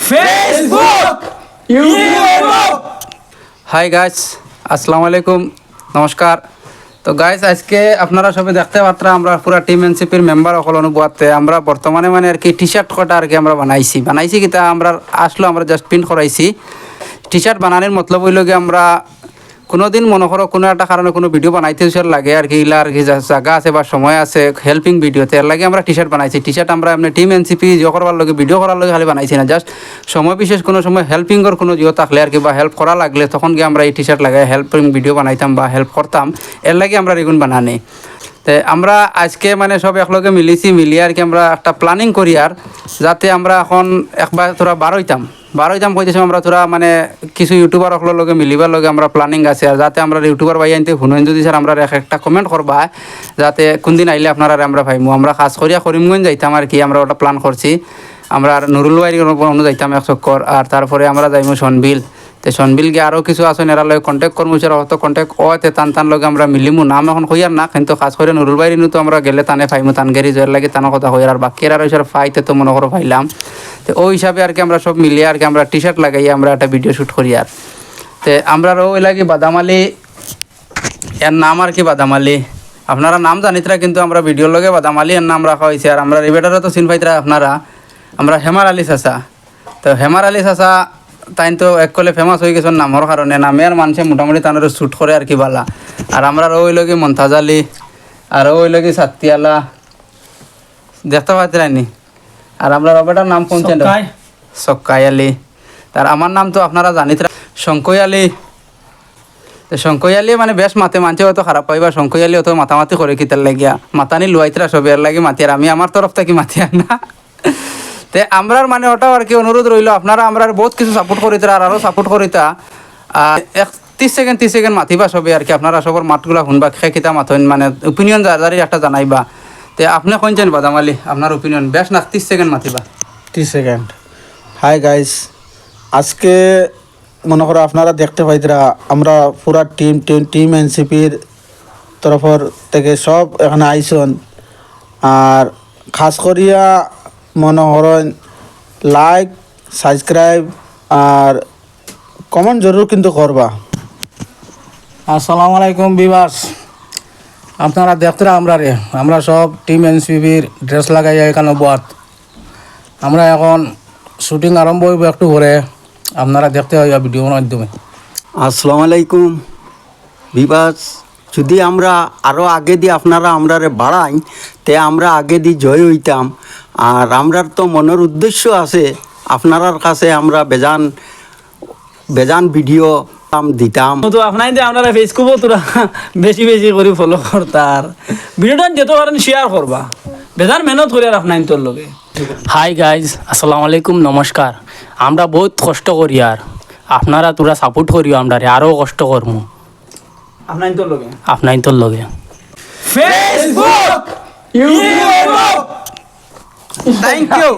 Facebook, YouTube. Hi guys, আসসালামু আলাইকুম, নমস্কার। তো গাইস, আজকে আপনারা সবাই দেখতে পাত্রা আমরা পুরা টিম এনসিপির মেম্বার সকল অনুবাদতে আমরা বর্তমানে মানে আর কি টি শার্ট কটা আর কি আমরা বানাইছি কিতা আমরা আসলো আমরা জাস্ট প্রিন্ট করাইছি। টি শার্ট বানানোর মতলব হইল কি আমরা কোনো দিন মনে করো কোনো একটা কারণে কোনো ভিডিও বানাইতে লাগে আর কি ইলা আর কি জায়গা আছে বা সময় আছে হেল্পিং ভিডিওতে এর লাগে আমরা টি শার্ট বানাইছি। টি শার্ট আমরা এমনি টিম এনসিপি জিও করবার লগে ভিডিও করার লগে খালি বানাইছি না, জাস্ট সময় বিশেষ কোনো সময় হেল্পিংয়ের কোনো জিও থাকলে আর কি বা হেল্প করা লাগলে তখন গিয়ে আমরা এই টি শার্ট লাগাই হেল্পিং ভিডিও বানাইতাম বা হেল্প করতাম, এর লাগে আমরা রেগুন বানানি। তো আমরা আজকে মানে সব একলগে মিলিয়ে আর কি আমরা একটা প্ল্যানিং করি আর যাতে আমরা এখন একবার তোরা বারোইতাম কইতেছি আমরা তোরা মানে কিছু ইউটিউবার সকলের লগে মিলিবার লগে আমরা প্ল্যানিং আছে আর যাতে আমরা ইউটিউবার ভাই আনতে শুনেন যদি স্যার আমরা একটা কমেন্ট করবা যাতে কোনদিন আইলে আপনারা আমরা ভাইমু আমরা খাস করিয়া করিমগঞ্জ যাইতাম আর কি আমরা ওটা প্ল্যান করছি। আমরা নুরুল ভাইয়ের অনু যাইতাম 1 চক্কর আর তারপরে আমরা যাইমু সনবিল। তো সনবিল গিয়ে আরও কিছু আছেন এরা লগে কন্ট্যাক্ট করবো, সেরা হয়তো কন্ট্যাক্ট ওতে টান লগে আমরা মিলিমু, নাম এখন হইয়ার না কিন্তু খাস করে নুরুল ভাইয়ের তো আমরা গেলে টানে ফাইমু টান গেরি জয়ের লাগে টানো কথা হইয়ার আর বাকি আর ওইসব ফাইতে তো মনে করো ফাইলাম। তো ওই হিসাবে আর কি আমরা সব মিলিয়ে আর কি আমরা টি শার্ট লাগাই আমরা একটা ভিডিও শ্যুট করি আর তো আমরা ওই লাগে বাদামালি এর নাম আর কি বাদামালি আপনারা নাম জানিতরা কিন্তু আমরা ভিডিওর লগে বাদামালি এর নাম রাখা হয়েছে। আর আমরা রিবেটারও তো চিন পাইতরা আপনারা, আমরা হেমার আলী চাচা। তো হেমার আলী চাচা তাই তো এক কলে ফেমাস হয়ে গেছেন নামর কারণে, নামের মানুষে মোটামুটি তাদের শ্যুট করে আর কি বালা। আর আমরা ওই লগে মন্তাজ আলী আর ওই লগে সাত্তিয়ালা দেখতে পাইতরানি। আর আমরা রবেটার নাম শুনছেন সক্কাই আলী। তার আমার নাম তো আপনারা জানিতরা শঙ্কই আলী। তো শঙ্কই আলী মানে বেশ মাতে মানছে হয়তো খারাপ পাইবা, শঙ্কই আলী অত মাতামাতি করে কিতার লাগিয়া মাতানি লুয়াইতরা সব এর লাগে মাতি আর আমি আমার তরফ থেকে মাতি আর না। তে আমরার মানে ওটাও আর কি অনুরোধ রইল আপনারা আমরা বহুত কিছু সাপোর্ট করিতা আর আরও সাপোর্ট করিতা। 30 সেকেন্ড মাতিবা সবে আর কি আপনারা সবার মাতগুলা শুনবা খে কিতা মাথইন মানে ওপিনিয়ন যারি একটা জানাইবা। তে আপনি কইছেন বাদামালি আপনার ওপিনিয়ন বেশ না 30 সেকেন্ড মাতিবা। 30 সেকেন্ড। হাই গাইস, আজকে মনে করো আপনারা দেখতে পাইতরা আমরা পুরা টিম এনসিপির তরফর থেকে সব এখানে আইসন আর খাস করিয়া মনে করেন লাইক সাবস্ক্রাইব আর কমেন্ট জরুর কিন্তু করবা। আসসালামু আলাইকুম ভিউয়ার্স, আপনারা দেখতে আমরা সব টিম এনসিপির ড্রেস লাগাই এখানে বাত আমরা এখন শুটিং আরম্ভ হইব একটু পরে, আপনারা দেখতে হইবা ভিডিওর মাধ্যমে। আসসালামু আলাইকুম ভিউয়ার্স, যদি আমরা আরও আগে দিয়ে আপনারা আমরা বাড়াই তে আমরা আগে দিয়ে জয় হইতাম। আর আমরার তো মনের উদ্দেশ্য আছে আপনার কাছে আমরা বেজান ভিডিও দিতাম। তো আপনার আপনারা ফেসবুকও তোরা বেশি করে ফলো করতার ভিডিওটা যেত পারেন শেয়ার করবা, বেজান মেহনত করে আর আপনার তোর লগে। হাই গাইজ, আসসালামু আলাইকুম, নমস্কার। আমরা বহুত কষ্ট করি আর আপনারা তোরা সাপোর্ট করিও আমরা আরও কষ্ট করবো আপনার তোর লগে। Facebook, YouTube. Thank you.